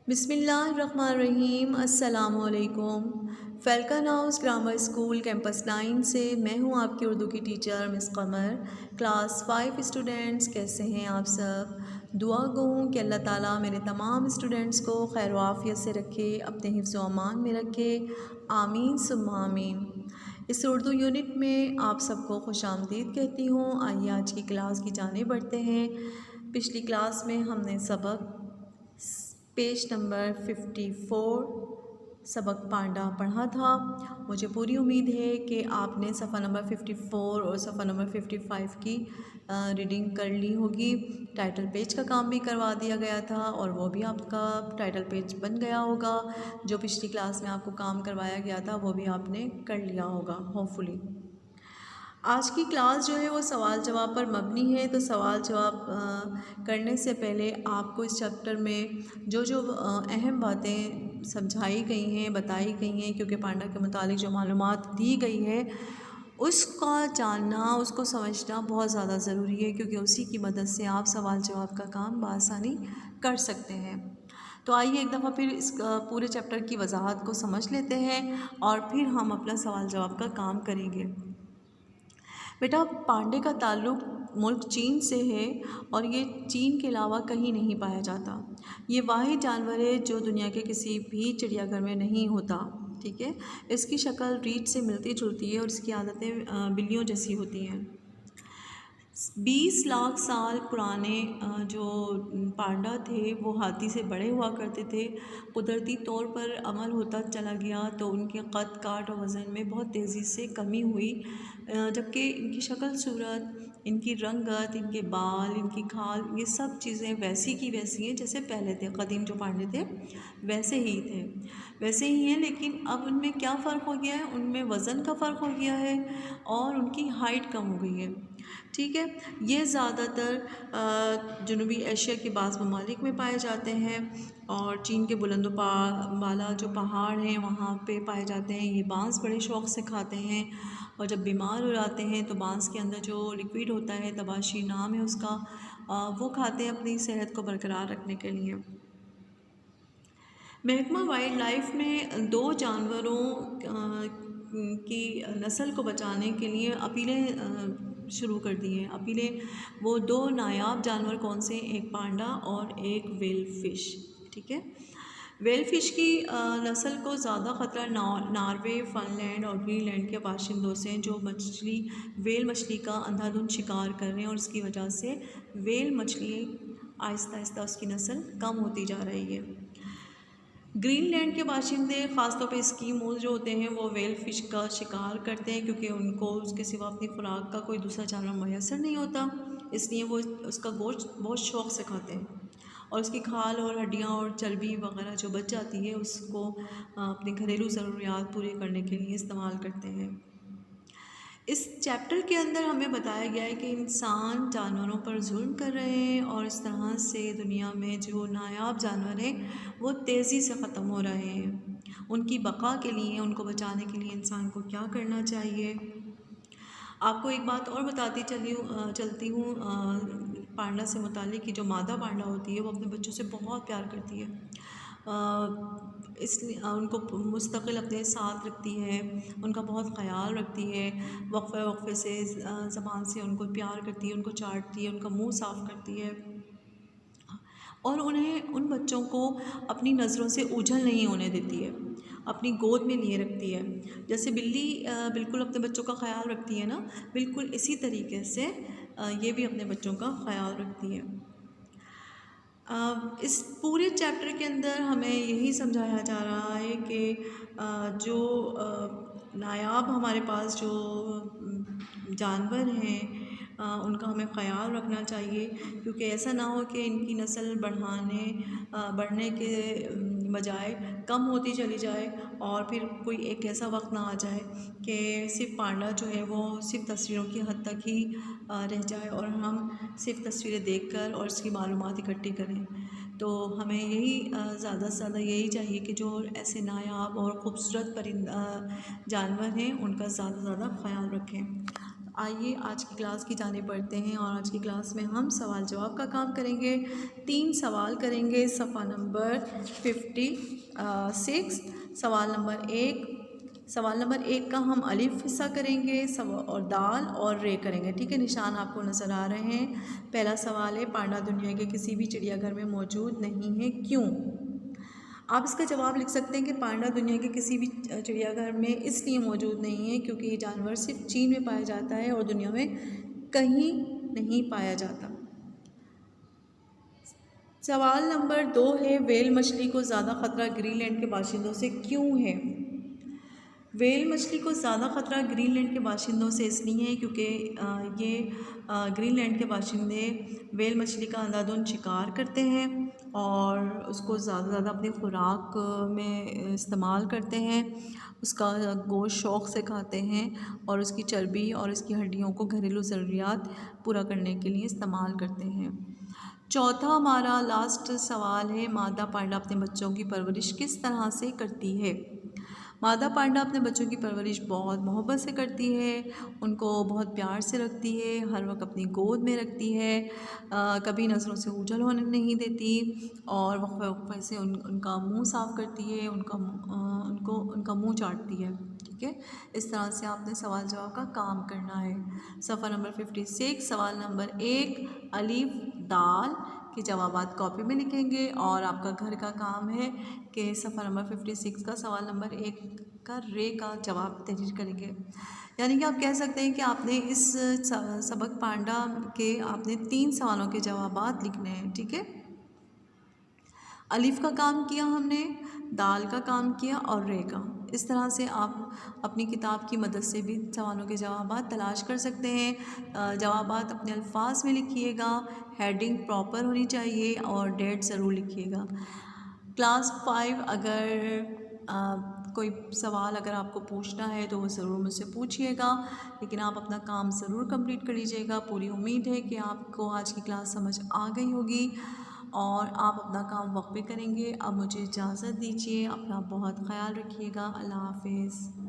बिस्मिल्लाहिर्रहमानिर्रहीम। अस्सलामुअलैकुम। फ़ैल्कन house grammar school campus 9 से मैं हूँ आपकी उर्दू की टीचर मिस कमर। क्लास 5 स्टूडेंट्स, कैसे हैं आप सब? दुआ गो हूँ कि अल्लाह ताला मेरे तमाम स्टूडेंट्स को खैर व आफ़ियत से रखे, अपने हिफ्ज़ व अमान में रखे। आमीन सुम्मा आमीन। इस उर्दू यूनिट में आप सबको खुशामदीद कहती हूँ। आइए आज की क्लास की जानिब बढ़ते हैं। पिछली क्लास में हमने सबक पेज नंबर 54 सबक पांडा पढ़ा था। मुझे पूरी उम्मीद है कि आपने सफ़ा नंबर 54 और सफ़ा नंबर 55 की रीडिंग कर ली होगी। टाइटल पेज का काम भी करवा दिया गया था और वो भी आपका टाइटल पेज बन गया होगा। जो पिछली क्लास में आपको काम करवाया गया था वो भी आपने कर लिया होगा होपफुली। आज की क्लास जो है वो सवाल जवाब पर मबनी है। तो सवाल जवाब करने से पहले आपको इस चैप्टर में जो जो अहम बातें समझाई गई हैं, बताई गई हैं, क्योंकि पांडा के मुतालिक जो मालूमात दी गई है उसका जानना, उसको समझना बहुत ज़्यादा ज़रूरी है, क्योंकि उसी की मदद से आप सवाल जवाब का काम बआसानी कर सकते हैं। तो आइए एक दफ़ा फिर इस पूरे चैप्टर की वजाहत को समझ लेते हैं और फिर हम अपना सवाल जवाब का काम करेंगे। बेटा, पांडे का ताल्लुक़ मुल्क चीन से है और ये चीन के अलावा कहीं नहीं पाया जाता। ये वाहिद जानवर है जो दुनिया के किसी भी चिड़ियाघर में नहीं होता। ठीक है। इसकी शक्ल रीछ से मिलती जुलती है और इसकी आदतें बिल्लियों जैसी होती हैं। 20 लाख साल पुराने जो पांडा थे वो हाथी से बड़े हुआ करते थे। कुदरती तौर पर अमल होता चला गया तो उनके कद काट और वज़न में बहुत तेज़ी से कमी हुई, जबकि इनकी शक्ल सूरत, इनकी रंगत, इनके बाल, इनकी खाल, ये सब चीज़ें वैसी की वैसी हैं जैसे पहले थे। कदीम जो पांडे थे वैसे ही थे, वैसे ही हैं। लेकिन अब उनमें क्या फ़र्क हो गया है? उनमें वज़न का फ़र्क हो गया है और उनकी हाइट कम हो गई है। ठीक है। ये ज़्यादातर जनूबी एशिया के बाज़ ममालिक में पाए जाते हैं और चीन के बुलंद बाला जो पहाड़ हैं वहाँ पे पाए जाते हैं। ये बांस बड़े शौक़ से खाते हैं और जब बीमार हो जाते हैं तो बांस के अंदर जो लिक्विड होता है, तबाशी नाम है उसका, वो खाते हैं अपनी सेहत को बरकरार रखने के लिए। महकमा वाइल्ड लाइफ में दो जानवरों की नस्ल को बचाने के लिए अपीलें शुरू कर दी हैं। अपीलें, वो दो नायाब जानवर कौन से? एक पांडा और एक वेल फिश। ठीक है। वेल फिश की नस्ल को ज़्यादा ख़तरा नॉर्वे, फ़िनलैंड और ग्रीनलैंड के बाशिंदों से, जो वेल मछली का अंधाधुंध शिकार कर रहे हैं और इसकी वजह से वेल मछली आहिस्ता आहिस्ता उसकी नस्ल कम होती जा रही है। ग्रीनलैंड के बाशिंदे ख़ासतौर पे एस्किमोज़ जो होते हैं वो वेल फ़िश का शिकार करते हैं, क्योंकि उनको उसके सिवा अपनी खुराक का कोई दूसरा जानवर मैसर नहीं होता, इसलिए वो उसका गोश्त बहुत शौक़ से खाते हैं और उसकी खाल और हड्डियाँ और चर्बी वगैरह जो बच जाती है उसको अपनी घरेलू ज़रूरियात पूरे करने के लिए इस्तेमाल करते हैं। इस चैप्टर के अंदर हमें बताया गया है कि इंसान जानवरों पर जुल्म कर रहे हैं और इस तरह से दुनिया में जो नायाब जानवर हैं वो तेज़ी से ख़त्म हो रहे हैं। उनकी बका के लिए, उनको बचाने के लिए इंसान को क्या करना चाहिए? आपको एक बात और बताती चलती हूँ पांडा से मुतालिक कि जो मादा पांडा होती है वो अपने बच्चों से बहुत प्यार करती है, इसलिए उनको मुस्तकिल अपने साथ रखती है, उनका बहुत ख़याल रखती है, वक्फ़े वक्फ़े से ज़बान से उनको प्यार करती है, उनको चाटती है, उनका मुंह साफ़ करती है और उन्हें, उन बच्चों को अपनी नज़रों से ओझल नहीं होने देती है, अपनी गोद में लिए रखती है। जैसे बिल्ली बिल्कुल अपने बच्चों का ख़याल रखती है ना, बिल्कुल इसी तरीके से ये भी अपने बच्चों का ख़याल रखती है। इस पूरे चैप्टर के अंदर हमें यही समझाया जा रहा है कि जो नायाब हमारे पास जो जानवर हैं उनका हमें ख़याल रखना चाहिए, क्योंकि ऐसा ना हो कि इनकी नस्ल बढ़ने के बजाय कम होती चली जाए और फिर कोई एक ऐसा वक्त ना आ जाए कि सिर्फ पांडा जो है वो सिर्फ तस्वीरों की हद तक ही रह जाए और हम सिर्फ तस्वीरें देखकर और इसकी मालूमात इकट्ठी करें। तो हमें यही ज़्यादा से ज़्यादा यही चाहिए कि जो ऐसे नायाब और ख़ूबसूरत जानवर हैं उनका ज़्यादा से ज़्यादा ख़याल रखें। आइए आज की क्लास की जाने पढ़ते हैं और आज की क्लास में हम सवाल जवाब का काम करेंगे। 3 सवाल करेंगे। सफ़ा नंबर 56। सवाल नंबर एक का हम अलिफ हिस्सा करेंगे और दाल और रे करेंगे। ठीक है, निशान आपको नज़र आ रहे हैं। पहला सवाल है, पांडा दुनिया के किसी भी चिड़ियाघर में मौजूद नहीं है, क्यों? आप इसका जवाब लिख सकते हैं कि पांडा दुनिया के किसी भी चिड़ियाघर में इसलिए मौजूद नहीं है क्योंकि ये जानवर सिर्फ चीन में पाया जाता है और दुनिया में कहीं नहीं पाया जाता। सवाल नंबर 2 है, व्हेल मछली को ज़्यादा खतरा ग्रीनलैंड के बाशिंदों से क्यों है? व्हेल मछली को ज़्यादा ख़तरा ग्रीनलैंड के बाशिंदों से इसलिए है क्योंकि ये ग्रीनलैंड के बाशिंदे व्हेल मछली का अंधाधुंध शिकार करते हैं और उसको ज़्यादा से ज़्यादा अपनी खुराक में इस्तेमाल करते हैं। उसका गोश्त शौक़ से खाते हैं और उसकी चर्बी और इसकी हड्डियों को घरेलू ज़रूरियात पूरा करने के लिए इस्तेमाल करते हैं। चौथा हमारा लास्ट सवाल है, मादा पांडा अपने बच्चों की परवरिश किस तरह से करती है? मादा पांडा अपने बच्चों की परवरिश बहुत मोहब्बत से करती है, उनको बहुत प्यार से रखती है, हर वक्त अपनी गोद में रखती है, कभी नज़रों से ओझल होने नहीं देती और वक्फे से उनका मुंह साफ़ करती है, उनका मुंह चाटती है। ठीक है, इस तरह से आपने सवाल जवाब का काम करना है। सफ़ा नंबर 56 सवाल नंबर 1 अलिफ दाल के जवाबात कॉपी में लिखेंगे और आपका घर का काम है कि सफ़ा नंबर 56 का सवाल नंबर 1 का रे का जवाब तहरीर करेंगे। यानी कि आप कह सकते हैं कि आपने इस सबक पांडा के आपने 3 सवालों के जवाबात लिखने हैं। ठीक है, अलिफ का काम किया हमने, दाल का काम किया और रे का। इस तरह से आप अपनी किताब की मदद से भी सवालों के जवाबात तलाश कर सकते हैं। जवाबात अपने अल्फाज में लिखिएगा, हेडिंग प्रॉपर होनी चाहिए और डेट ज़रूर लिखिएगा। क्लास 5 अगर कोई सवाल अगर आपको पूछना है तो वो ज़रूर मुझसे पूछिएगा, लेकिन आप अपना काम ज़रूर कंप्लीट कर लीजिएगा। पूरी उम्मीद है कि आपको आज की क्लास समझ आ गई होगी और आप अपना काम वक्त पे करेंगे। अब मुझे इजाज़त दीजिए, अपना बहुत ख्याल रखिएगा। अल्लाह हाफिज़।